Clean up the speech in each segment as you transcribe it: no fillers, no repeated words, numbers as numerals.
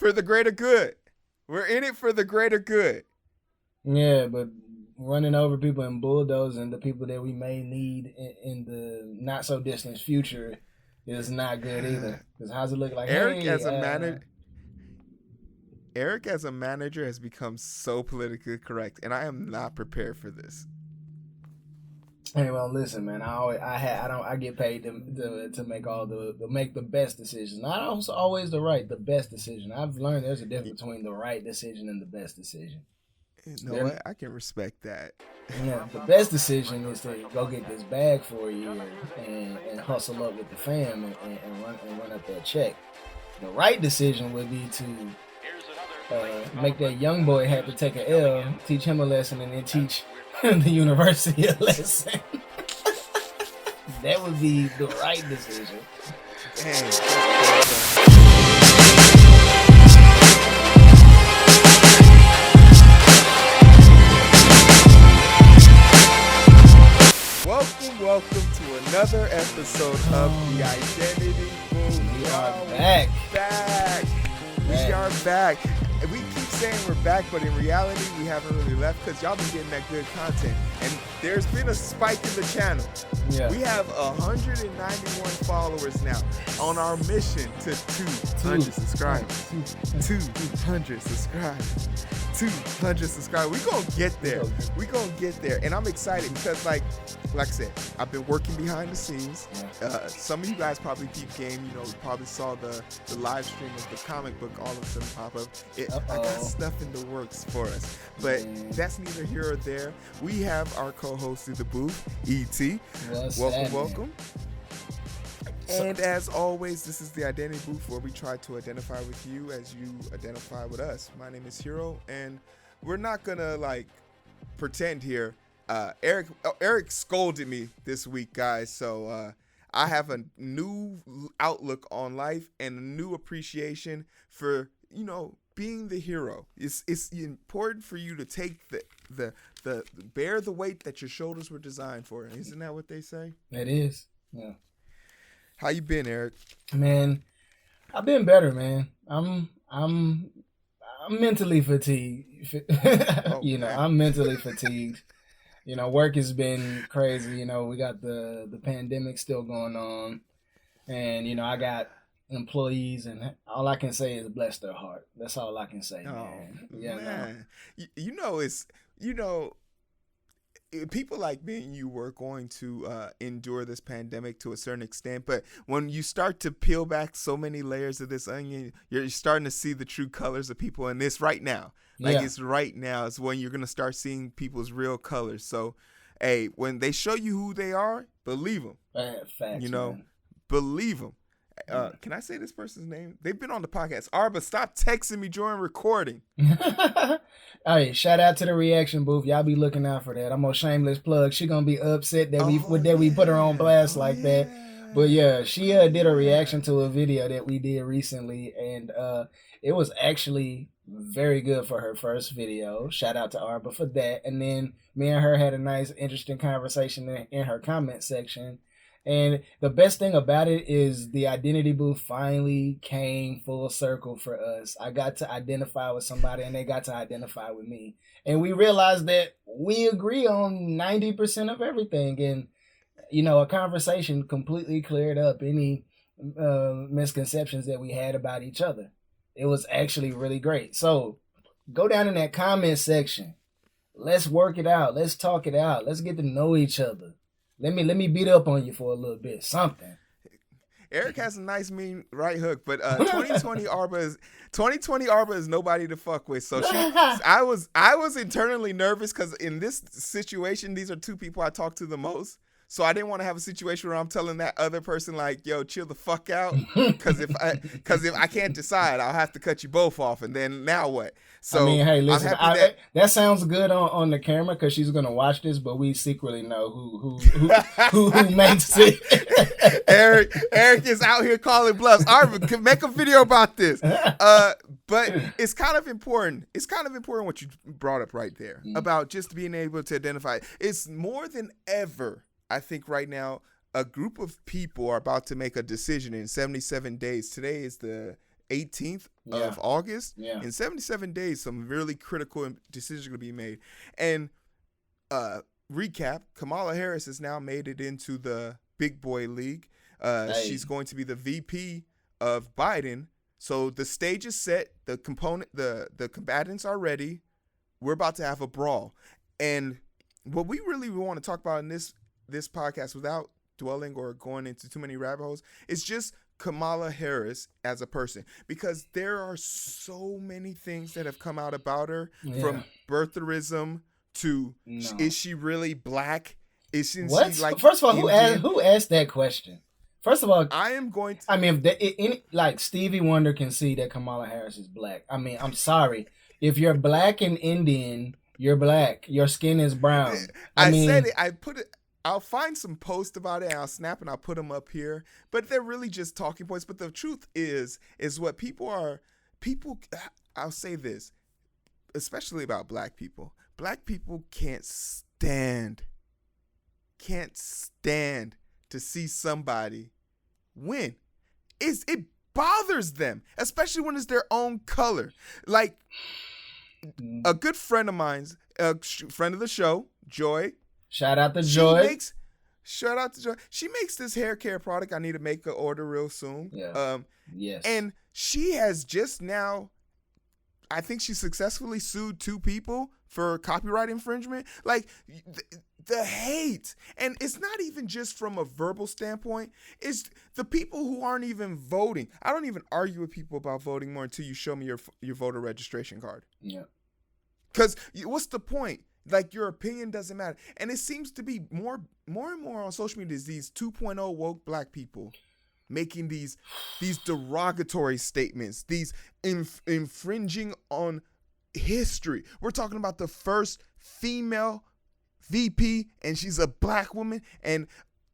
for the greater good. We're in it for the greater good. Yeah, but running over people and bulldozing the people that we may need in the not so distant future is not good either. Because how's it look like? Eric hey, as a manager. Eric as a manager has become so politically correct, and I am not prepared for this. Hey, well, listen, man. I get paid to make make the best decisions. Not also always the best decision. I've learned there's a difference between the right decision and the best decision. You know what? I can respect that. Yeah, the best decision is to go get this bag for a year and hustle up with the fam and run up that check. The right decision would be to make that young boy have to take an L, teach him a lesson, and then teach the university a lesson. That would be the right decision. Welcome to another episode of The Identity Booth. We are back. We are back. We keep saying we're back, but in reality, we haven't really left because y'all been getting that good content. And there's been a spike in the channel. Yeah. We have 191 followers now on our mission to 200 subscribers. 200 subscribers. 200 subscribers. We're going to get there. We're going to get there. And I'm excited because, like I said, I've been working behind the scenes. Some of you guys probably peep game. You know, probably saw the live stream of the comic book all of a sudden pop up. I got stuff in the works for us. But that's neither here or there. We have our co-host in the booth, E.T. Welcome. And as always, this is the Identity Booth where we try to identify with you as you identify with us. My name is Hero, and we're not gonna pretend here. Eric scolded me this week, guys, so I have a new outlook on life and a new appreciation for, being the hero. It's important for you to take the bear the weight that your shoulders were designed for. Isn't that what they say? It is. Yeah. How you been, Eric? Man, I've been better, man. I'm mentally fatigued. I'm mentally fatigued. Work has been crazy. We got the pandemic still going on, and I got employees, and all I can say is bless their heart. That's all I can say, man. Yeah, man. People like me and you were going to endure this pandemic to a certain extent, but when you start to peel back so many layers of this onion, you're starting to see the true colors of people. And this right now, it's right now is when you're going to start seeing people's real colors. So, hey, when they show you who they are, believe them. Facts, believe them. Can I say this person's name? They've been on the podcast. Arba, stop texting me during recording. Hey, shout out to the reaction booth. Y'all be looking out for that. I'm a shameless plug. She gonna be upset that we put her on blast that. But yeah, she did a reaction to a video that we did recently, and it was actually very good for her first video. Shout out to Arba for that. And then me and her had a nice, interesting conversation in her comment section. And the best thing about it is the identity booth finally came full circle for us. I got to identify with somebody and they got to identify with me. And we realized that we agree on 90% of everything. And, a conversation completely cleared up any misconceptions that we had about each other. It was actually really great. So go down in that comment section. Let's work it out. Let's talk it out. Let's get to know each other. Let me beat up on you for a little bit, something. Eric has a nice mean right hook, but 2020 Arba is nobody to fuck with. So I was internally nervous because in this situation, these are two people I talk to the most. So I didn't want to have a situation where I'm telling that other person yo, chill the fuck out, because if I can't decide, I'll have to cut you both off, and then now what? So hey, listen, that sounds good on the camera because she's gonna watch this, but we secretly know who makes it. Eric is out here calling bluffs. Arvin, make a video about this. But it's kind of important. It's kind of important what you brought up right there about just being able to identify. It's more than ever. I think right now a group of people are about to make a decision in 77 days. Today is the 18th of August. Yeah. In 77 days, some really critical decisions are going to be made. And recap, Kamala Harris has now made it into the big boy league. She's going to be the VP of Biden. So the stage is set. The combatants are ready. We're about to have a brawl. And what we really want to talk about in this podcast, without dwelling or going into too many rabbit holes, is just Kamala Harris as a person, because there are so many things that have come out about her, from birtherism to is she really black? Isn't she like First of all, who asked that question? First of all, I am going to. I mean, like Stevie Wonder can see that Kamala Harris is black. I mean, I'm sorry. If you're black and Indian, you're black. Your skin is brown. I said it. I put it. I'll find some posts about it, and I'll snap and I'll put them up here. But they're really just talking points. But the truth is what people. I'll say this, especially about black people. Black people can't stand to see somebody win. It bothers them, especially when it's their own color. Like a good friend of mine's, a friend of the show, Joy. Shout out to Joy. Shout out to Joy. She makes this hair care product. I need to make an order real soon. Yeah. Yes. And she has just now, I think she successfully sued 2 people for copyright infringement. Like the hate, and it's not even just from a verbal standpoint. It's the people who aren't even voting. I don't even argue with people about voting more until you show me your voter registration card. Yeah. Because what's the point? Like, your opinion doesn't matter. And it seems to be more and more on social media is these 2.0 woke black people making these derogatory statements, these infringing on history. We're talking about the first female VP, and she's a black woman, and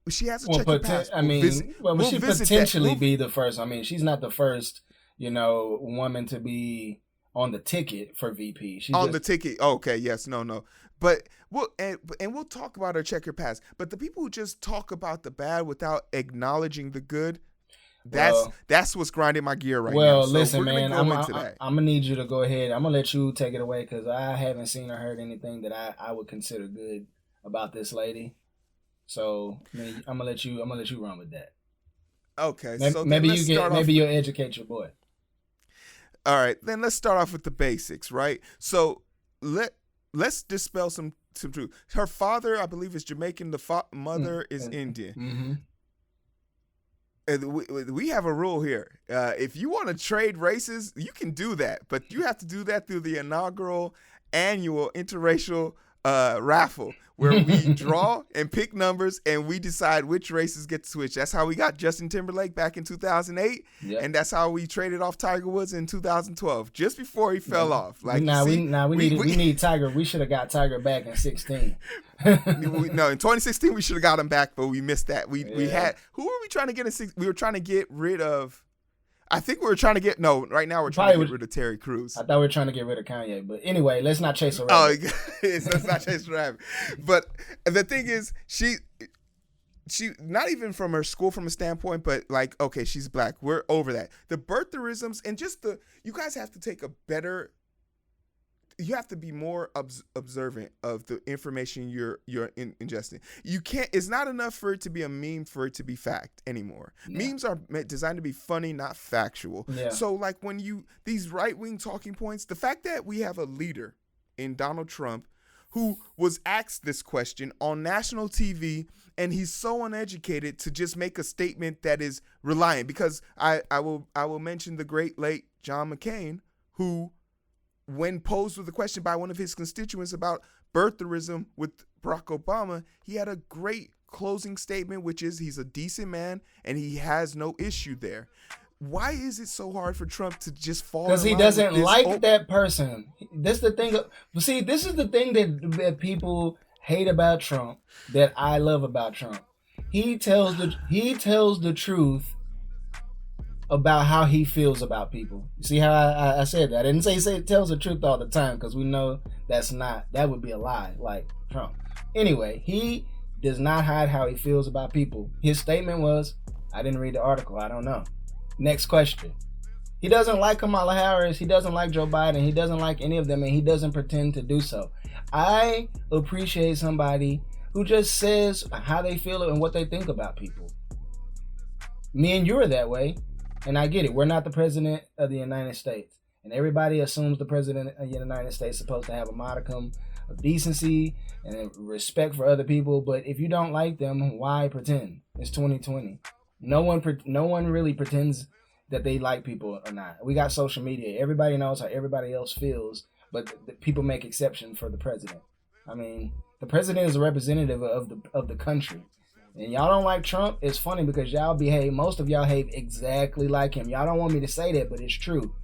she has to check her pass. I mean, she potentially be the first. I mean, she's not the first, woman to be on the ticket for VP. The ticket. Okay. Yes. No. But we'll talk about her check her pass. But the people who just talk about the bad without acknowledging the good, that's what's grinding my gear right now. Well, listen, man, I'm gonna need you to go ahead. I'm gonna let you take it away, because I haven't seen or heard anything that I would consider good about this lady. So I'm gonna let you run with that. Okay. Maybe you'll educate your boy. All right, then let's start off with the basics, right? So let's dispel some truth. Her father, I believe, is Jamaican. The mother is Indian. Mm-hmm. We have a rule here. If you want to trade races, you can do that, but you have to do that through the inaugural annual interracial raffle, where we draw and pick numbers, and we decide which races get to switch. That's how we got Justin Timberlake back in 2008, and that's how we traded off Tiger Woods in 2012, just before he fell off. Like, we need Tiger. We should have got Tiger back in 2016. No, in 2016 we should have got him back, but we missed that. We had, who were we trying to get in? We were trying to get rid of. I think we were trying to get right now we're trying to get rid of Terry Crews. I thought we were trying to get rid of Kanye, but anyway, let's not chase a rabbit. Let's not chase a rabbit. But the thing is, she not even from her school from a standpoint, but like, okay, she's black. We're over that. The birtherisms and just you guys have to take you have to be more observant of the information you're ingesting. You can't. It's not enough for it to be a meme for it to be fact anymore. Yeah. Memes are designed to be funny, not factual. Yeah. So like when these right-wing talking points, the fact that we have a leader in Donald Trump who was asked this question on national TV, and he's so uneducated to just make a statement that is reliant. Because I will mention the great late John McCain, who, when posed with a question by one of his constituents about birtherism with Barack Obama, he had a great closing statement, which is he's a decent man and he has no issue there. Why is it so hard for Trump to just fall? Because he doesn't like that person. This is the thing. See, this is the thing that people hate about Trump that I love about Trump. He tells the truth about how he feels about people. See how I said that? I didn't say tells the truth all the time, because we know that would be a lie, like Trump. Anyway, he does not hide how he feels about people. His statement was, I didn't read the article, I don't know. Next question. He doesn't like Kamala Harris. He doesn't like Joe Biden. He doesn't like any of them, and he doesn't pretend to do so. I appreciate somebody who just says how they feel and what they think about people. Me and you are that way, and I get it. We're not the president of the United States, and everybody assumes the president of the United States is supposed to have a modicum of decency and respect for other people. But if you don't like them, why pretend? It's 2020. No one really pretends that they like people or not. We got social media. Everybody knows how everybody else feels, but people make exception for the president. I mean, the president is a representative of the country. And y'all don't like Trump. It's funny because most of y'all behave exactly like him. Y'all don't want me to say that, but it's true.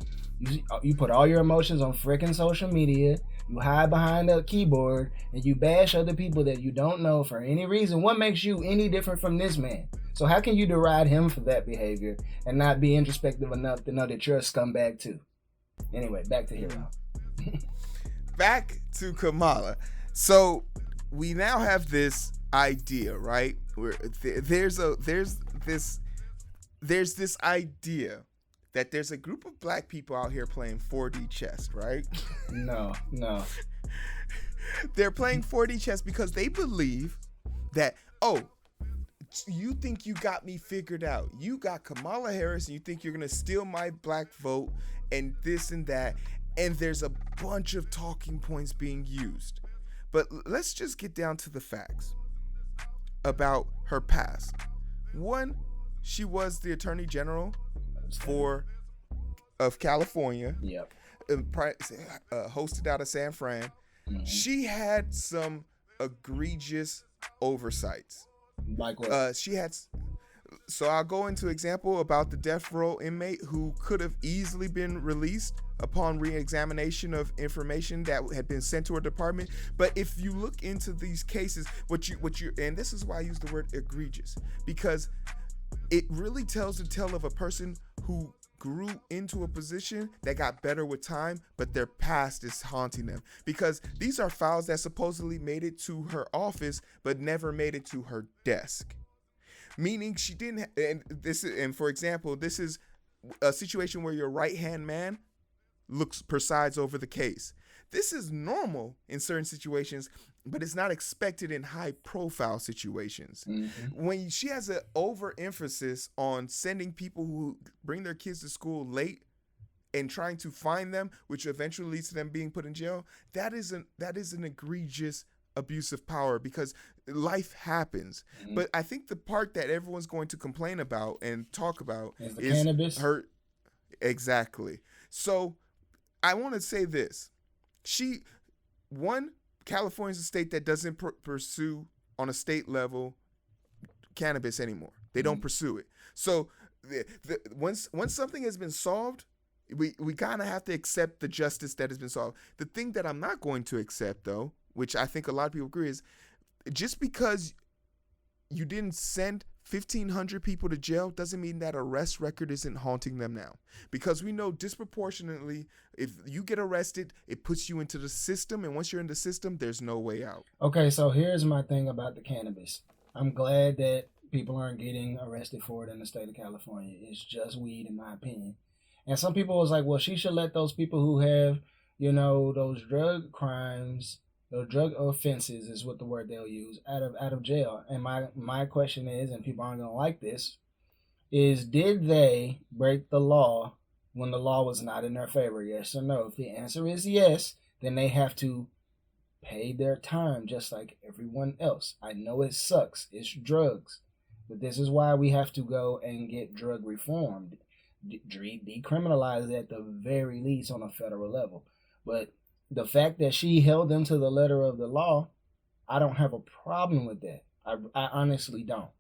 You put all your emotions on freaking social media. You hide behind a keyboard and you bash other people that you don't know for any reason. What makes you any different from this man? So how can you deride him for that behavior and not be introspective enough to know that you're a scumbag too? Anyway, back to Hero. Back to Kamala. So we now have this idea, right? Where there's this idea that there's a group of black people out here playing 4D chess, right? No. They're playing 4D chess because they believe that, you think you got me figured out. You got Kamala Harris and you think you're going to steal my black vote and this and that. And there's a bunch of talking points being used. But let's just get down to the facts about her past. One, she was the Attorney General of California. Yep. Hosted out of San Fran. Mm-hmm. She had some egregious oversights. Like what? So I'll go into example about the death row inmate who could have easily been released upon re-examination of information that had been sent to her department. But if you look into these cases, and this is why I use the word egregious, because it really tells the tale of a person who grew into a position that got better with time, but their past is haunting them, because these are files that supposedly made it to her office but never made it to her desk, meaning she didn't. And for example, this is a situation where your right-hand man presides over the case. This is normal in certain situations, but it's not expected in high-profile situations. Mm-hmm. When she has an overemphasis on sending people who bring their kids to school late and trying to find them, which eventually leads to them being put in jail, that is an egregious abuse of power, because life happens. Mm-hmm. But I think the part that everyone's going to complain about and talk about is cannabis. Her. Exactly. So I want to say this. California's a state that doesn't pursue on a state level cannabis anymore. They don't pursue it. So once something has been solved, we kind of have to accept the justice that has been solved. The thing that I'm not going to accept, though, which I think a lot of people agree, is just because you didn't send 1,500 people to jail doesn't mean that arrest record isn't haunting them now. Because we know disproportionately, if you get arrested, it puts you into the system. And once you're in the system, there's no way out. Okay, so here's my thing about the cannabis. I'm glad that people aren't getting arrested for it in the state of California. It's just weed, in my opinion. And some people was like, well, she should let those people who have, those drug crimes, those drug offenses is what the word they'll use, out of jail. And my question is, and people aren't going to like this, is did they break the law when the law was not in their favor? Yes or no? If the answer is yes, then they have to pay their time just like everyone else. I know it sucks. It's drugs. But this is why we have to go and get drug reformed. Decriminalize at the very least on a federal level. But the fact that she held them to the letter of the law, I don't have a problem with that. I honestly don't.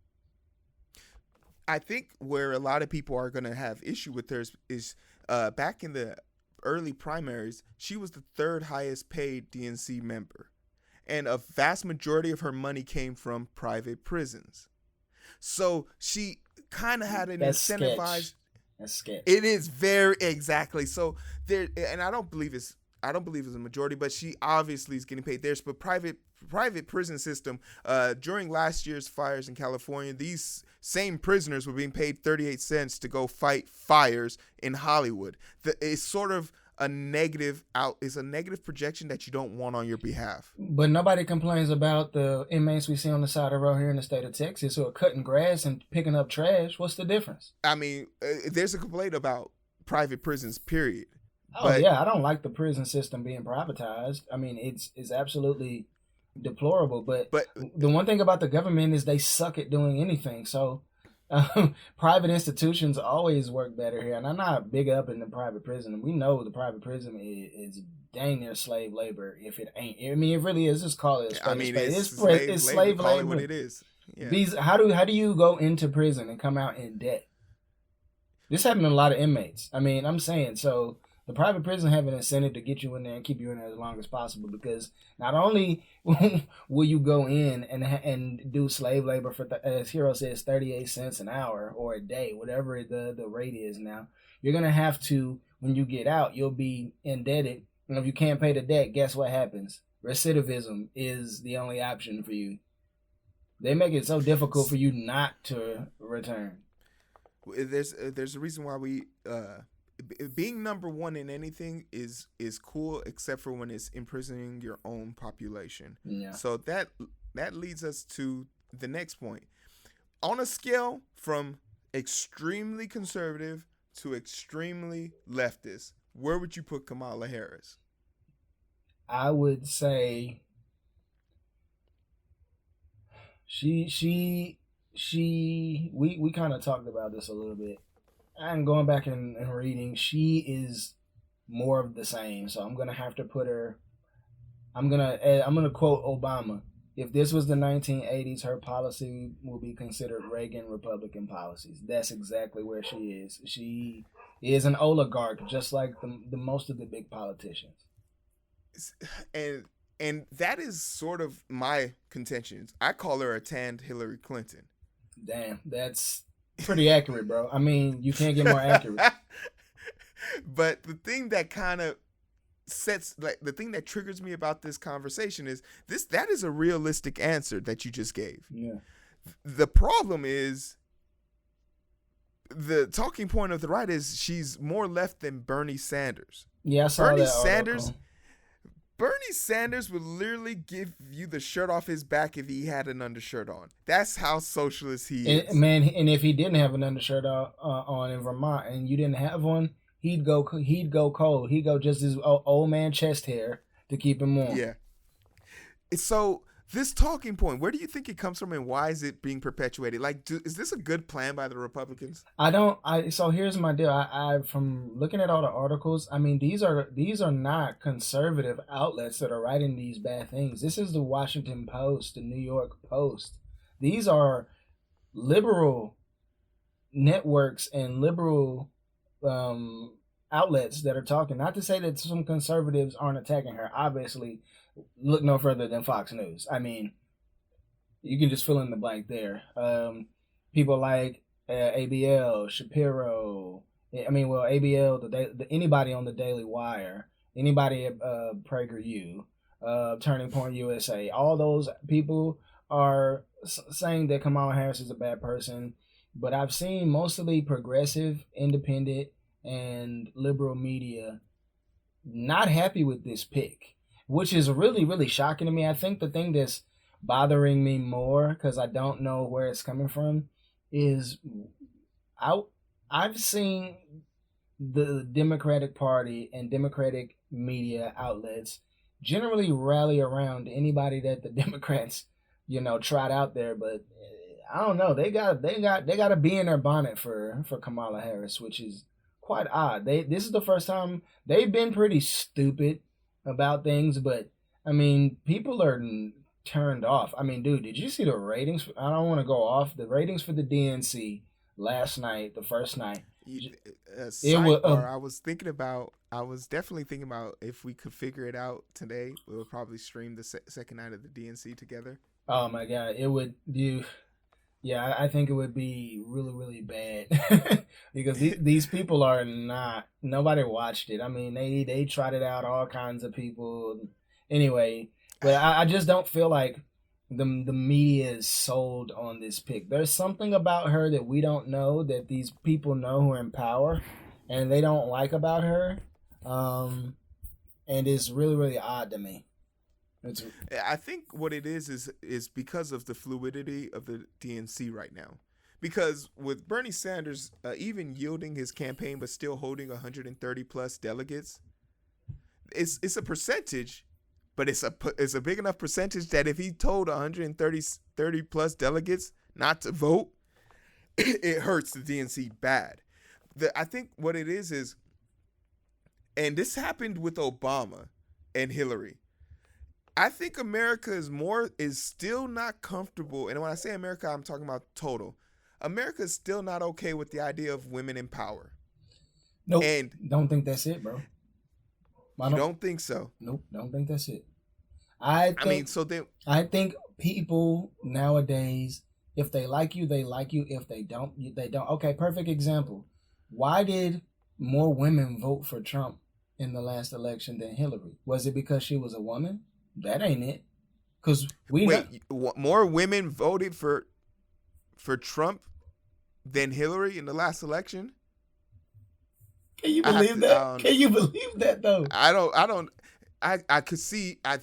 I think where a lot of people are going to have issue with her is back in the early primaries, she was the third highest paid DNC member. And a vast majority of her money came from private prisons. So she kind of had an incentivized. That's sketch. It is very exactly. So there, and I don't believe it's I don't believe it's a majority, but she obviously is getting paid. There's a private prison system. During last year's fires in California, these same prisoners were being paid 38 cents to go fight fires in Hollywood. It's sort of a negative projection that you don't want on your behalf. But nobody complains about the inmates we see on the side of the road here in the state of Texas who are cutting grass and picking up trash. What's the difference? I mean, there's a complaint about private prisons, period. Oh, yeah, I don't like the prison system being privatized. I mean, it's absolutely deplorable. But the one thing about the government is they suck at doing anything. So private institutions always work better here. And I'm not big up in the private prison. We know the private prison is dang near slave labor. If it ain't, I mean, it really is. Just call it a spade. I mean, it's slave labor. Call it what it is. Yeah. How do you go into prison and come out in debt? This happened to a lot of inmates. I mean, I'm saying, so the private prison have an incentive to get you in there and keep you in there as long as possible, because not only will you go in and do slave labor for, as Hero says, 38 cents an hour or a day, whatever the rate is now, you're going to have to, when you get out, you'll be indebted. And if you can't pay the debt, guess what happens? Recidivism is the only option for you. They make it so difficult for you not to return. There's a reason why we being number one in anything is cool, except for when it's imprisoning your own population. Yeah. So that leads us to the next point. On a scale from extremely conservative to extremely leftist, where would you put Kamala Harris? I would say we kind of talked about this a little bit. I'm going back and reading. She is more of the same. So I'm gonna have to put her. I'm gonna quote Obama. If this was the 1980s, her policy will be considered Reagan Republican policies. That's exactly where she is. She is an oligarch, just like the most of the big politicians. And that is sort of my contentions. I call her a tanned Hillary Clinton. Damn, that's pretty accurate, bro. I mean, you can't get more accurate. But the thing that kind of the thing that triggers me about this conversation is that is a realistic answer that you just gave. Yeah. The problem is the talking point of the right is she's more left than Bernie Sanders. Yeah, I saw Bernie that Sanders. article. Bernie Sanders would literally give you the shirt off his back if he had an undershirt on. That's how socialist he is. And if he didn't have an undershirt on in Vermont and you didn't have one, he'd go cold. He'd go just his old man chest hair to keep him warm. Yeah. So this talking point, where do you think it comes from, and why is it being perpetuated? Like, is this a good plan by the Republicans? So here's my deal. I from looking at all the articles, I mean, these are not conservative outlets that are writing these bad things. This is the Washington Post, the New York Post. These are liberal networks and liberal outlets that are talking. Not to say that some conservatives aren't attacking her. Obviously, look no further than Fox News. I mean, you can just fill in the blank there. People like ABL, Shapiro. I mean, well, ABL, anybody on the Daily Wire, anybody at PragerU, Turning Point USA. All those people are saying that Kamala Harris is a bad person. But I've seen mostly progressive, independent, and liberal media not happy with this pick, which is really, really shocking to me. I think the thing that's bothering me more, because I don't know where it's coming from, is I've seen the Democratic Party and Democratic media outlets generally rally around anybody that the Democrats, trot out there. But I don't know. They got to be in their bonnet for Kamala Harris, which is quite odd. This is the first time they've been pretty stupid about things, but I mean, people are turned off. I mean, dude, did you see the ratings? I don't want to go off. The ratings for the DNC last night, the first night. I was definitely thinking about if we could figure it out today, we would probably stream the second night of the DNC together. Oh my God, Yeah, I think it would be really, really bad because these people are not. Nobody watched it. I mean, they tried it out. All kinds of people. Anyway, but I just don't feel like the media is sold on this pick. There's something about her that we don't know that these people know who are in power, and they don't like about her, and it's really, really odd to me. I think what it is because of the fluidity of the DNC right now. Because with Bernie Sanders even yielding his campaign but still holding 130 plus delegates, it's a percentage, but it's a big enough percentage that if he told 130 plus delegates not to vote, it hurts the DNC bad. I think what it is, and this happened with Obama and Hillary. I think America is still not comfortable. And when I say America, I'm talking about total. America is still not okay with the idea of women in power. Nope. And don't think that's it, bro. You don't think so? Nope. Don't think that's it. I think people nowadays, if they like you, they like you. If they don't, they don't. Okay, perfect example. Why did more women vote for Trump in the last election than Hillary? Was it because she was a woman? That ain't it. Because more women voted for Trump than Hillary in the last election. Can you believe that? Can you believe that though? I could see. I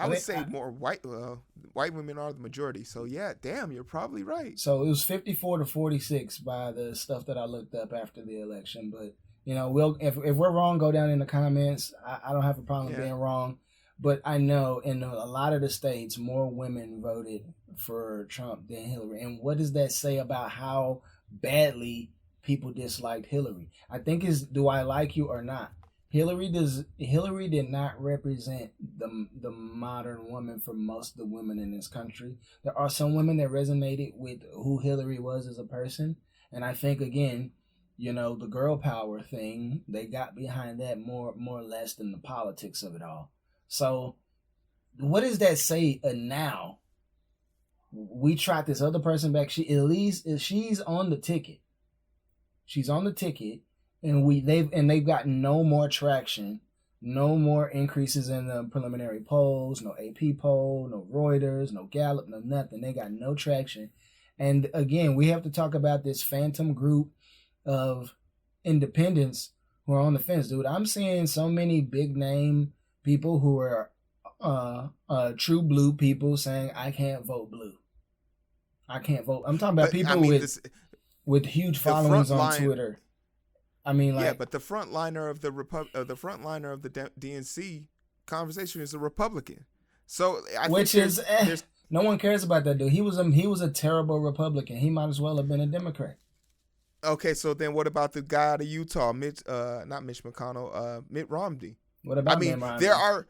would say more white women are the majority. So yeah, damn, you're probably right. So it was 54-46 by the stuff that I looked up after the election. But if we're wrong, go down in the comments. I don't have a problem being wrong. But I know in a lot of the states, more women voted for Trump than Hillary. And what does that say about how badly people disliked Hillary? I think it's, do I like you or not? Hillary did not represent the modern woman for most of the women in this country. There are some women that resonated with who Hillary was as a person. And I think, again, the girl power thing, they got behind that more or less than the politics of it all. So, what does that say now? We tried this other person back. She's on the ticket. She's on the ticket, and they've got no more traction, no more increases in the preliminary polls, no AP poll, no Reuters, no Gallup, no nothing. They got no traction. And again, we have to talk about this phantom group of independents who are on the fence, dude. I'm seeing so many big name people who are true blue people saying, I can't vote blue. I can't vote. I'm talking about people with huge followings on Twitter. I mean, but the frontliner of the frontliner of the DNC conversation is a Republican. So no one cares about that dude. He was a terrible Republican. He might as well have been a Democrat. Okay, so then what about the guy out of Utah, Mitt Romney? What about Mitt Romney? There are,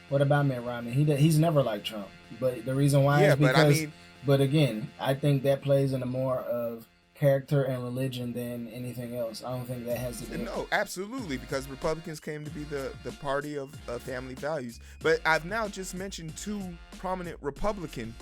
What about Mitt Romney? He's never liked Trump, but the reason why is because. But again, I think that plays into more of character and religion than anything else. I don't think that has to do. No, absolutely, because Republicans came to be the party of family values. But I've now just mentioned two prominent Republican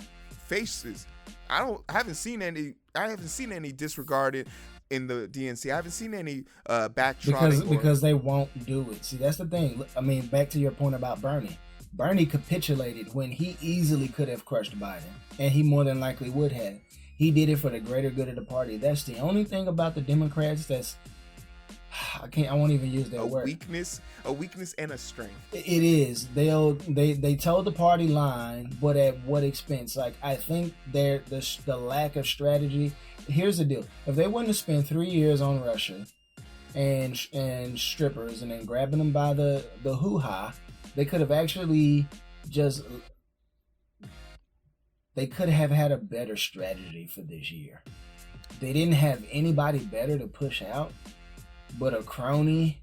faces. I haven't seen any disregarded in the DNC. I haven't seen any backtrotting because they won't do it. See, that's the thing. I mean, back to your point about Bernie. Bernie capitulated when he easily could have crushed Biden, and he more than likely would have. He did it for the greater good of the party. That's the only thing about the Democrats that's I won't even use that word. A weakness and a strength. It is. They told the party line, but at what expense? Like, I think the lack of strategy. Here's the deal: if they wouldn't have spent 3 years on Russia and strippers and then grabbing them by the hoo-ha, they could have actually they could have had a better strategy for this year. They didn't have anybody better to push out but a crony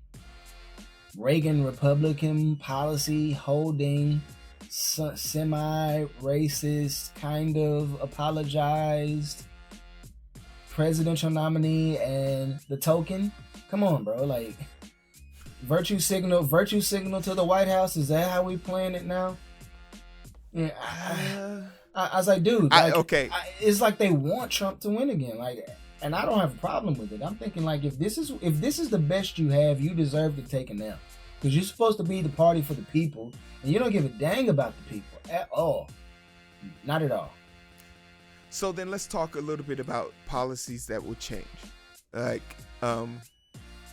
Reagan Republican policy holding semi-racist, kind of apologized presidential nominee and the token. Come on, bro. Like, virtue signal to the White House. Is that how we playing it now? Yeah. I was like, dude, like, it's like they want Trump to win again. Like, and I don't have a problem with it. I'm thinking like, if this is the best you have, you deserve to take an L, because you're supposed to be the party for the people, and you don't give a dang about the people at all. Not at all. So then let's talk a little bit about policies that will change. Like,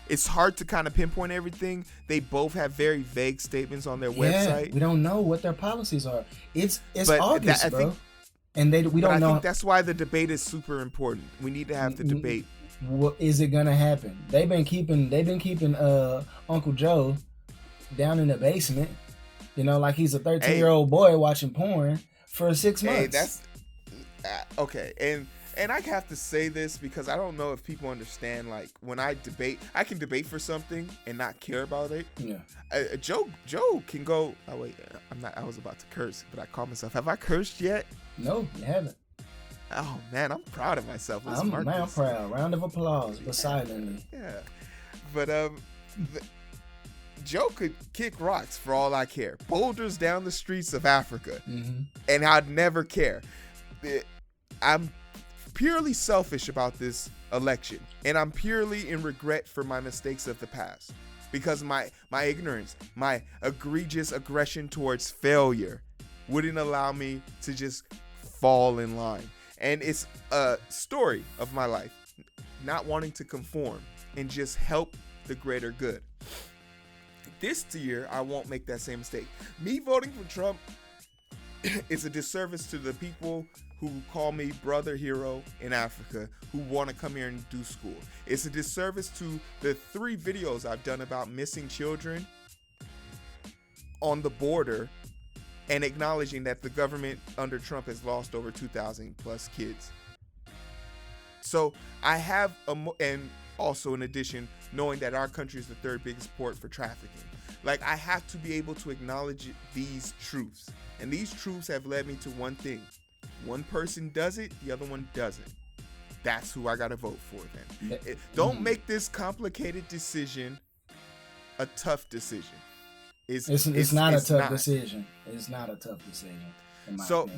it's hard to kind of pinpoint everything. They both have very vague statements on their website. We don't know what their policies are. It's but August, bro. And we don't know. I think that's why the debate is super important. We need to have the debate. What is it gonna happen? They've been keeping Uncle Joe down in the basement, like he's a 13-year-old boy watching porn for 6 months. Hey, that's okay. And I have to say this because I don't know if people understand. Like, when I debate, I can debate for something and not care about it. Yeah. Joe can go. Oh wait, I was about to curse, but I caught myself. Have I cursed yet? No, you haven't. Oh man, I'm proud of myself. I'm proud. Round of applause, but silently. Yeah, but Joe could kick rocks for all I care. Boulders down the streets of Africa, and I'd never care. I'm purely selfish about this election, and I'm purely in regret for my mistakes of the past, because my ignorance, my egregious aggression towards failure wouldn't allow me to just fall in line. And it's a story of my life, not wanting to conform and just help the greater good. This year, I won't make that same mistake. Me voting for Trump is a disservice to the people who call me brother hero in Africa, who want to come here and do school. It's a disservice to the 3 videos I've done about missing children on the border, and acknowledging that the government under Trump has lost over 2,000 plus kids. So I have, and also in addition, knowing that our country is the 3rd biggest port for trafficking. Like, I have to be able to acknowledge these truths. And these truths have led me to one thing. One person does it, the other one doesn't. That's who I gotta vote for then. Don't make this complicated decision a tough decision. It's not a tough decision. It's not a tough decision.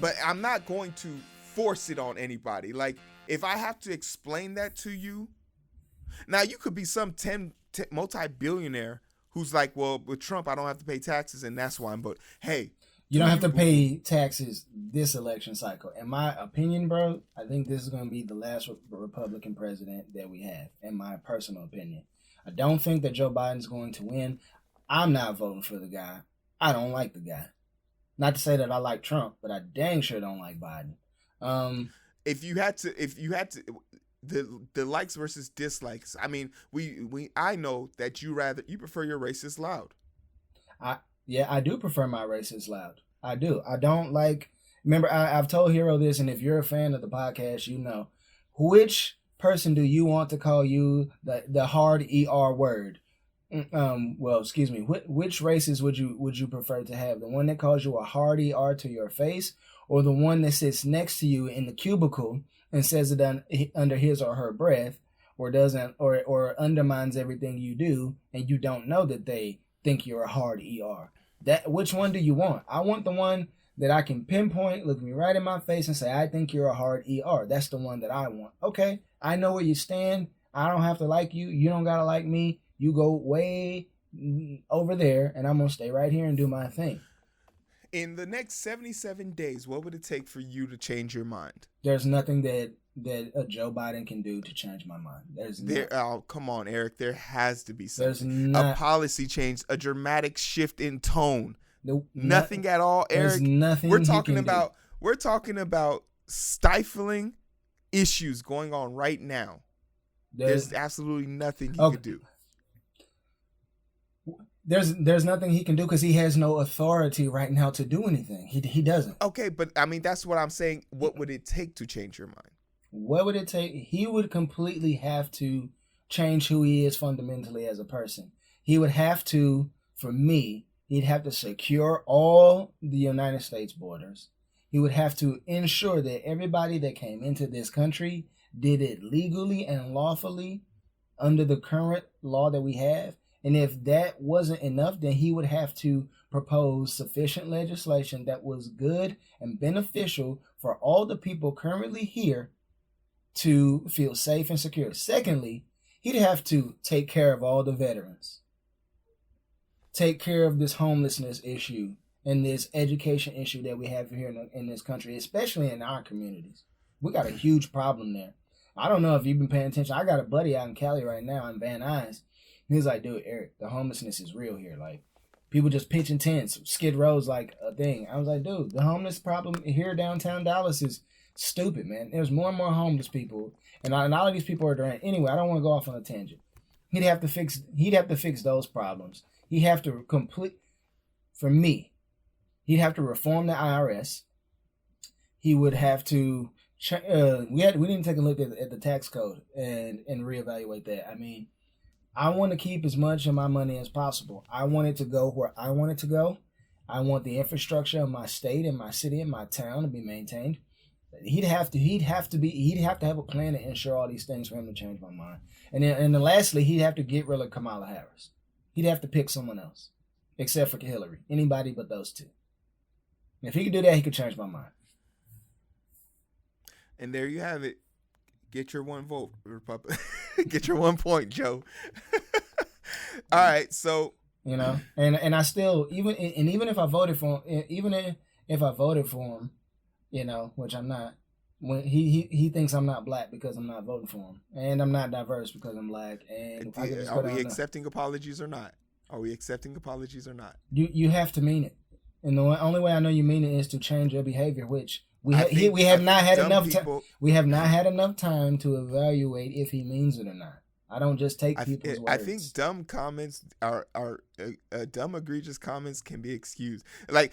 But I'm not going to force it on anybody. Like, if I have to explain that to you, now you could be some multi-billionaire who's like, well, with Trump, I don't have to pay taxes, and that's why I'm voting. Hey, you don't have to pay taxes this election cycle. In my opinion, bro, I think this is going to be the last Republican president that we have, in my personal opinion. I don't think that Joe Biden's going to win. I'm not voting for the guy. I don't like the guy. Not to say that I like Trump, but I dang sure don't like Biden. If you had to, the likes versus dislikes. I mean, I know that you prefer your racist loud. Yeah, I do prefer my racist loud. I do. I don't like. Remember, I've told Hero this, and if you're a fan of the podcast, you know, which person do you want to call you the hard ER word? Well, excuse me. Which racist would you prefer to have? The one that calls you a hard ER to your face, or the one that sits next to you in the cubicle and says it under his or her breath, or doesn't, or undermines everything you do, and you don't know that they think you're a hard ER? Which one do you want? I want the one that I can pinpoint, look me right in my face, and say, I think you're a hard ER. That's the one that I want. Okay, I know where you stand. I don't have to like you. You don't gotta like me. You go way over there, and I'm going to stay right here and do my thing. In the next 77 days, what would it take for you to change your mind? There's nothing that Joe Biden can do to change my mind. Oh, come on, Eric. There has to be something. A policy change, a dramatic shift in tone. Nothing at all, Eric. Nothing we're talking about stifling issues going on right now. There's absolutely nothing he could do. There's nothing he can do because he has no authority right now to do anything. He doesn't. Okay, but I mean, that's what I'm saying. What would it take to change your mind? What would it take? He would completely have to change who he is fundamentally as a person. He would have to, for me, he'd have to secure all the United States borders. He would have to ensure that everybody that came into this country did it legally and lawfully under the current law that we have. And if that wasn't enough, then he would have to propose sufficient legislation that was good and beneficial for all the people currently here to feel safe and secure. Secondly, he'd have to take care of all the veterans, take care of this homelessness issue and this education issue that we have here in this country, especially in our communities. We got a huge problem there. I don't know if you've been paying attention. I got a buddy out in Cali right now in Van Nuys. He's like, dude, Eric, the homelessness is real here. Like, people just pitching tents, Skid Row's like a thing. I was like, dude, the homeless problem here downtown Dallas is stupid, man. There's more and more homeless people, and all of these people are there. Anyway, I don't want to go off on a tangent. He'd have to fix those problems. He'd have to he'd have to reform the IRS. He would have to we didn't take a look at the tax code and reevaluate that. I mean, I want to keep as much of my money as possible. I want it to go where I want it to go. I want the infrastructure of my state and my city and my town to be maintained. He'd have to have a plan to ensure all these things for him to change my mind. And then lastly, he'd have to get rid of Kamala Harris. He'd have to pick someone else, except for Hillary. Anybody but those two. If he could do that, he could change my mind. And there you have it. Get your one vote, Republic. Get your 1 point, Joe. All right, so and I still even if I voted for him, which I'm not. When he thinks I'm not black because I'm not voting for him, and I'm not diverse because I'm black. And are we accepting apologies or not? Are we accepting apologies or not? You have to mean it, and the only way I know you mean it is to change your behavior, which we have not had enough time. We have not had enough time to evaluate if he means it or not. I don't just take people's words. I think dumb comments are dumb, egregious comments can be excused. Like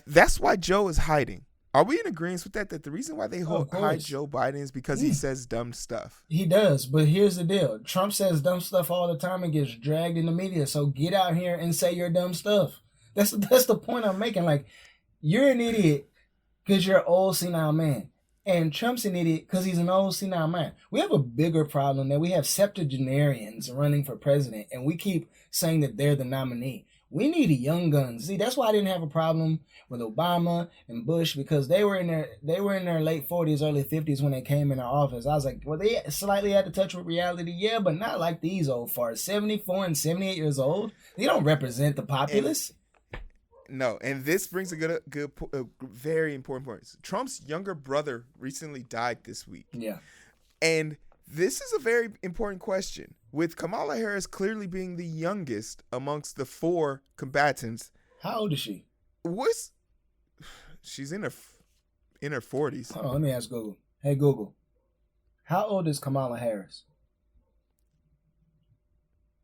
that's why Joe is hiding. Are we in agreement with that? That the reason why they hide Joe Biden is because he says dumb stuff. He does, but here's the deal: Trump says dumb stuff all the time and gets dragged in the media. So get out here and say your dumb stuff. That's the point I'm making. Like, you're an idiot because you're an old senile man, and Trump's an idiot because he's an old senile man. We have a bigger problem that we have septuagenarians running for president, and we keep saying that they're the nominee. We need a young guns. See, that's why I didn't have a problem with Obama and Bush, because they were in their late 40s, early 50s when they came into office. I was like, well, they slightly had to touch with reality, yeah, but not like these old farts. 74 and 78 years old. They don't represent the populace. No, and this brings a very important point. Trump's younger brother recently died this week. Yeah. And this is a very important question. With Kamala Harris clearly being the youngest amongst the four combatants. How old is she? She's in her 40s. Hold on, let me ask Google. Hey, Google. How old is Kamala Harris?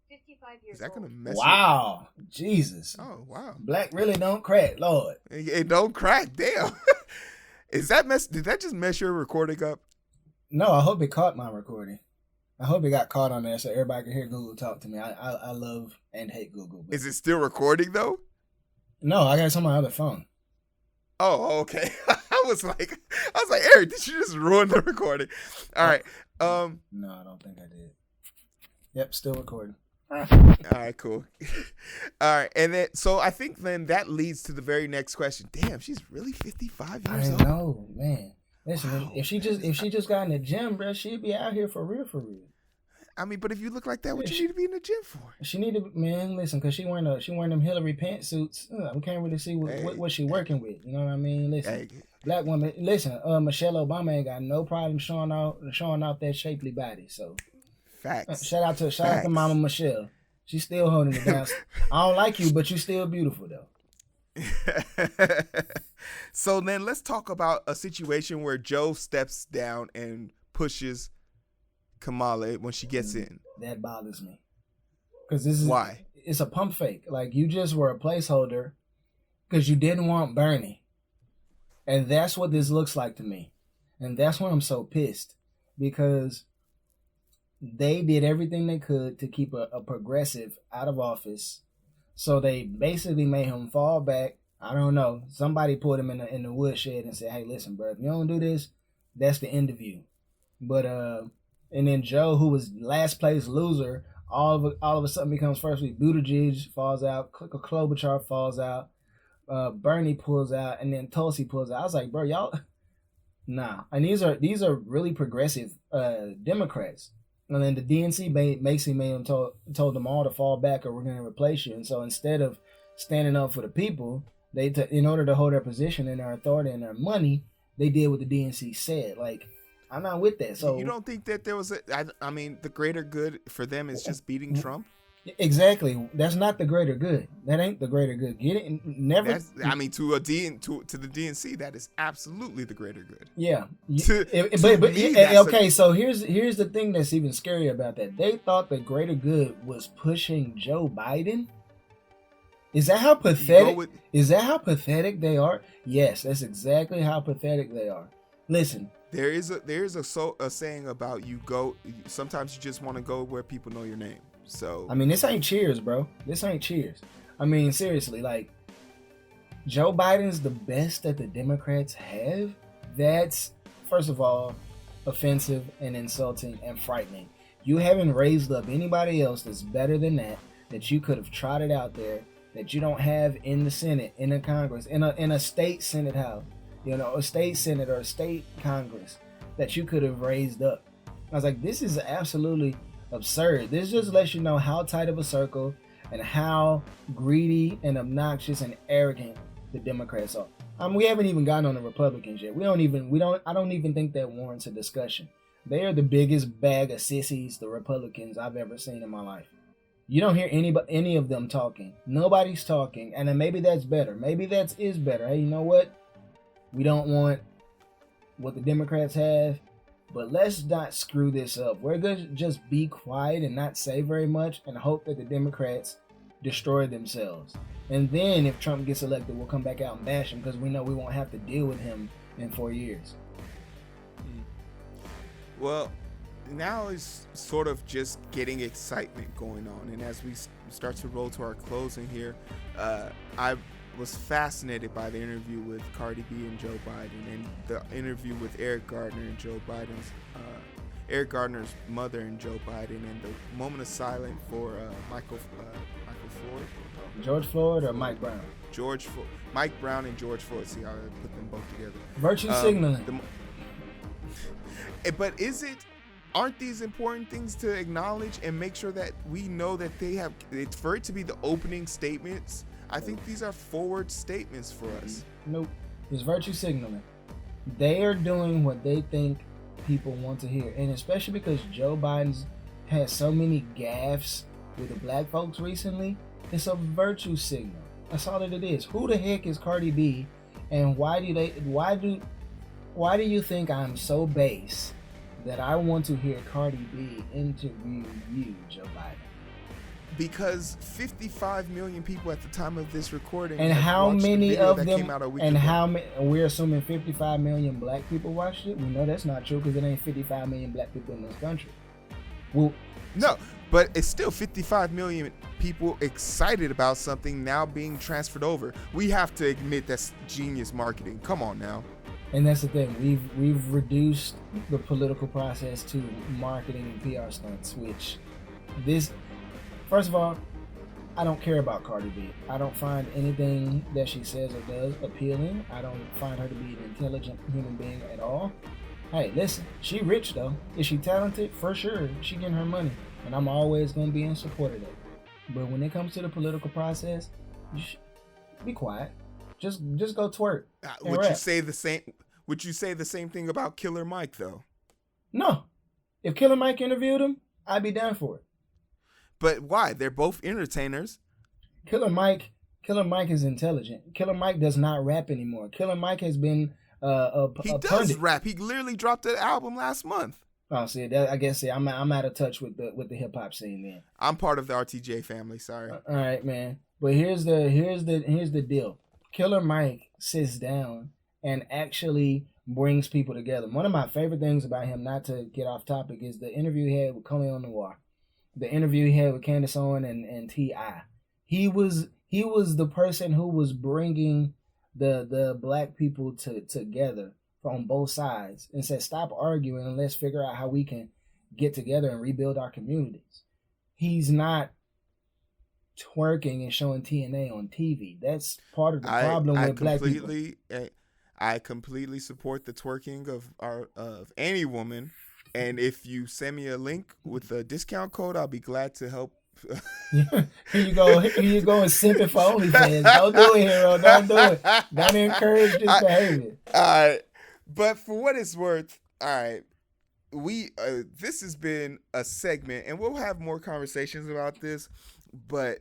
55 years old. Is that going to mess Wow. Jesus. Oh, wow. Black really don't crack, Lord. It don't crack, damn. Did that just mess your recording up? No, I hope it caught my recording. I hope it got caught on there so everybody can hear Google talk to me. I love and hate Google. Is it still recording though? No, I got it on my other phone. Oh, okay. I was like, Eric, did you just ruin the recording? All right. No, I don't think I did. Yep, still recording. All right, cool. All right, and then so I think then that leads to the very next question. Damn, she's really 55 years old. I know, man. Listen, wow. if she just got in the gym, bro, she'd be out here for real. I mean, but if you look like that, what you need to be in the gym for? She need to, man. Listen, because she wearing them Hillary pantsuits. We can't really see what she working with. You know what I mean? Listen, black woman. Listen, Michelle Obama ain't got no problem showing off that shapely body. So, facts. Shout out to Mama Michelle. She's still holding it down. I don't like you, but you still beautiful though. So then let's talk about a situation where Joe steps down and pushes Kamala when she gets in. That bothers me. Because this is why? It's a pump fake. Like, you just were a placeholder because you didn't want Bernie. And that's what this looks like to me. And that's why I'm so pissed. Because they did everything they could to keep a progressive out of office. So they basically made him fall back. I don't know. Somebody put him in the woodshed and said, hey, listen, bro, if you don't do this, that's the end of you. But and then Joe, who was last place loser all of a sudden becomes first week. Buttigieg falls out, Klobuchar falls out, Bernie pulls out, and then Tulsi pulls out. I was like, bro, y'all, nah. And these are really progressive Democrats. And then the DNC basically made them told them all to fall back, or we're going to replace you. And so instead of standing up for the people, in order to hold their position and their authority and their money, they did what the DNC said. Like, I'm not with that. So you don't think that there was I mean, the greater good for them is just beating Trump? Exactly. That's not the greater good. That ain't the greater good. Get it? Never. I mean, to the DNC, that is absolutely the greater good. Yeah. But okay. So here's the thing that's even scary about that. They thought the greater good was pushing Joe Biden. Is that how pathetic? Is that how pathetic they are? Yes, that's exactly how pathetic they are. Listen. There is a saying about sometimes you just want to go where people know your name. So I mean, this ain't Cheers, bro. This ain't Cheers. I mean, seriously, like, Joe Biden's the best that the Democrats have. That's, first of all, offensive and insulting and frightening. You haven't raised up anybody else that's better than that you could have trotted out there, that you don't have in the Senate, in the Congress, in a state Senate house, a state Senate or a state Congress that you could have raised up. I was like, this is absolutely absurd. This just lets you know how tight of a circle and how greedy and obnoxious and arrogant the Democrats are. We haven't even gotten on the Republicans yet. I don't even think that warrants a discussion. They are the biggest bag of sissies, the Republicans, I've ever seen in my life. You don't hear any of them talking. Nobody's talking, and then maybe that's better. Maybe that is better. Hey, you know what? We don't want what the Democrats have, but let's not screw this up. We're going to just be quiet and not say very much and hope that the Democrats destroy themselves. And then if Trump gets elected, we'll come back out and bash him because we know we won't have to deal with him in 4 years. Well, now is sort of just getting excitement going on. And as we start to roll to our closing here, I was fascinated by the interview with Cardi B and Joe Biden, and the interview with Eric Gardner and Eric Gardner's mother and Joe Biden, and the moment of silence for Michael Floyd. George Floyd or Mike Brown? Mike Brown and George Floyd. See how I put them both together. Virtue signaling. But aren't these important things to acknowledge and make sure that we know that they have, for it to be the opening statements? I think these are forward statements for us. Nope. It's virtue signaling. They are doing what they think people want to hear. And especially because Joe Biden's had so many gaffes with the black folks recently, it's a virtue signal. That's all that it is. Who the heck is Cardi B? And why do you think I'm so base that I want to hear Cardi B interview you, Joe Biden? Because 55 million people at the time of this recording, and how many of them, and how many, we're assuming 55 million black people watched it. We know that's not true because it ain't 55 million black people in this country. Well, no, but it's still 55 million people excited about something now being transferred over. We have to admit that's genius marketing. Come on now. And that's the thing. We've reduced the political process to marketing and PR stunts, which first of all, I don't care about Cardi B. I don't find anything that she says or does appealing. I don't find her to be an intelligent human being at all. Hey, listen, she rich though. Is she talented? For sure. She getting her money. And I'm always going to be in support of that. But when it comes to the political process, you should be quiet. Just go twerk. Would you say the same thing about Killer Mike though? No. If Killer Mike interviewed him, I'd be down for it. But why? They're both entertainers. Killer Mike is intelligent. Killer Mike does not rap anymore. Killer Mike has been he does pundit. Rap. He literally dropped an album last month. Oh, see, I guess I'm out of touch with the hip hop scene. Then I'm part of the RTJ family. Sorry. All right, man. But here's the deal. Killer Mike sits down and actually brings people together. One of my favorite things about him, not to get off topic, is the interview he had with Cole Noir. The interview he had with Candace Owen and T.I. He was the person who was bringing the black people together on both sides and said, stop arguing and let's figure out how we can get together and rebuild our communities. he's not twerking and showing TNA on TV. That's part of the problem with black people. I completely support the twerking of any woman, and if you send me a link with a discount code, I'll be glad to help. Here you go and simping for OnlyFans. Don't do it, Hero. Don't do it. Don't encourage this behavior. All right, but for what it's worth, all right, this has been a segment, and we'll have more conversations about this. But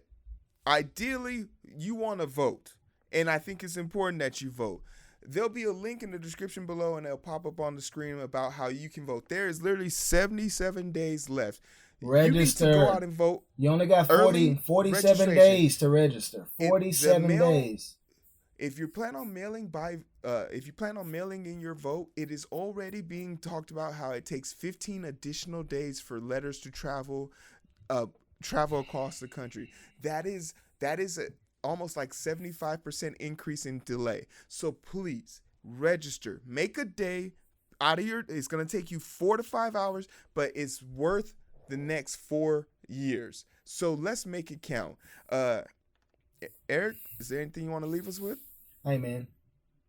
ideally, you want to vote, and I think it's important that you vote. There'll be a link in the description below, and it'll pop up on the screen about how you can vote. There is literally 77 days left. Register. You need to go out and vote. You only got 47 days to register. 47 days. If you plan on mailing in your vote, it is already being talked about how it takes 15 additional days for letters to travel across the country. That is almost like 75% increase in delay. So please register. Make a day out of it's going to take you 4 to 5 hours, but it's worth the next 4 years. So let's make it count. Eric, is there anything you want to leave us with? Hey, man.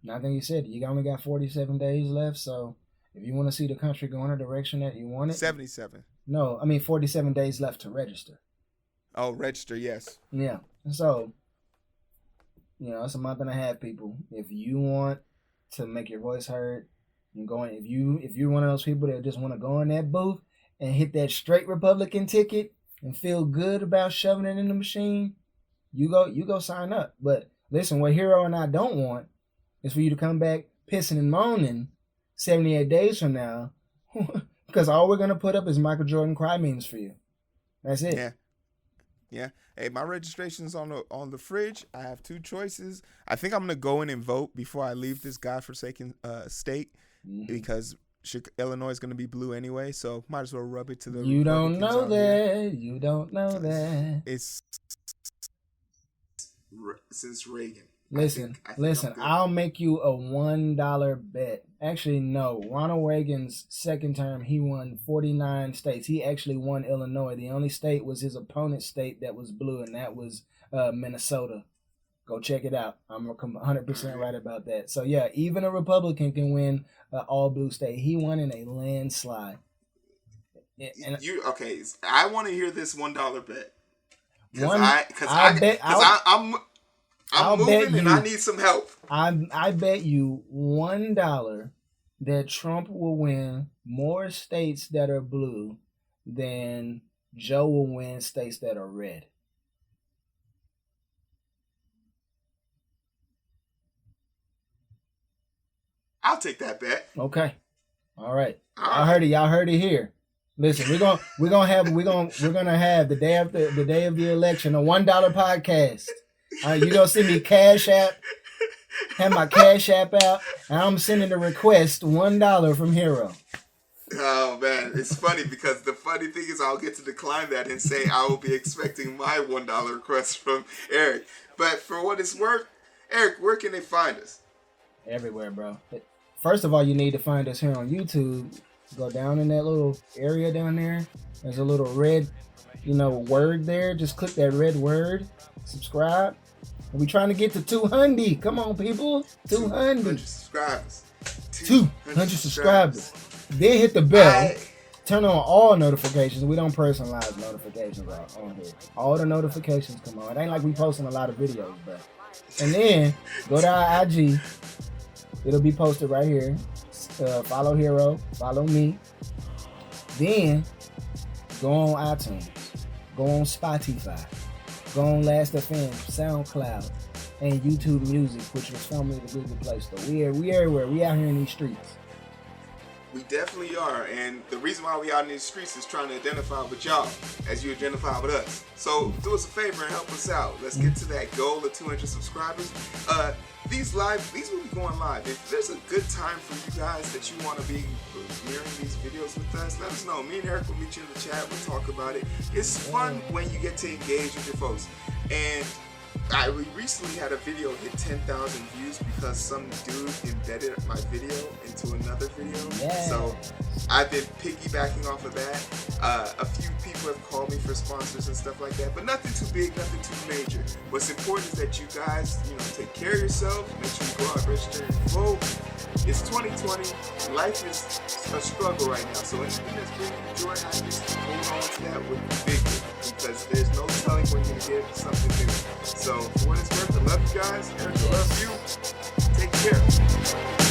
Nothing you said. You only got 47 days left. So if you want to see the country go in a direction that you want it. 77. No, 47 days left to register. Oh, register, yes. Yeah. So, it's a month and a half, people. If you want to make your voice heard, you go in. If you're one of those people that just want to go in that booth and hit that straight Republican ticket and feel good about shoving it in the machine, you go sign up. But listen, what Hero and I don't want is for you to come back pissing and moaning 78 days from now because all we're going to put up is Michael Jordan cry memes for you. That's it. Yeah. Hey, my registration's on the fridge. I have 2 choices. I think I'm going to go in and vote before I leave this godforsaken state because Illinois is going to be blue anyway, so might as well rub it to the You don't know that. You don't know that. It's since Reagan. Listen, I'll make you a $1 bet. Actually, no. Ronald Reagan's second term, he won 49 states. He actually won Illinois. The only state was his opponent's state that was blue, and that was Minnesota. Go check it out. I'm 100% right about that. So, yeah, even a Republican can win an all-blue state. He won in a landslide. I want to hear this $1 bet. I'm moving and I need some help. I bet you $1 that Trump will win more states that are blue than Joe will win states that are red. I'll take that bet. Okay. All right. Y'all heard it here. Listen, we're gonna have the day of the election a $1 podcast. You gonna send me Cash App, have my Cash App out, and I'm sending a request $1 from Hero. Oh man, it's funny because the funny thing is I'll get to decline that and say I will be expecting my $1 request from Eric. But for what it's worth, Eric, where can they find us? Everywhere, bro. First of all, you need to find us here on YouTube. Go down in that little area down there. There's a little red, word there. Just click that red word. Subscribe. We're trying to get to 200. Come on, people. 200 subscribers. 200 subscribers. Then hit the bell. Turn on all notifications. We don't personalize notifications on here. All the notifications come on. It ain't like we posting a lot of videos, bro. And then go to our IG. It'll be posted right here. Follow Hero. Follow me. Then go on iTunes. Go on Spotify. Go on Last.fm, SoundCloud, and YouTube Music, which was formerly the Google Play Store. We everywhere. We out here in these streets. We definitely are, and the reason why we out in these streets is trying to identify with y'all as you identify with us. So do us a favor and help us out. Let's get to that goal of 200 subscribers. These will be going live. If there's a good time for you guys that you want to be premiering these videos with us, let us know. Me and Eric will meet you in the chat. We'll talk about it. It's fun when you get to engage with your folks. And we recently had a video hit 10,000 views because some dude embedded my video into another video. Yeah. So I've been piggybacking off of that. A few people have called me for sponsors and stuff like that, but nothing too big, nothing too major. What's important is that you guys, take care of yourself. Make sure you go out, register, and vote. It's 2020. Life is a struggle right now. So anything that's bringing you joy, happiness, hold on to that with vigor, because there's no telling when you're gonna get something new. So for what it's worth, I love you guys. Eric, I love you. Take care.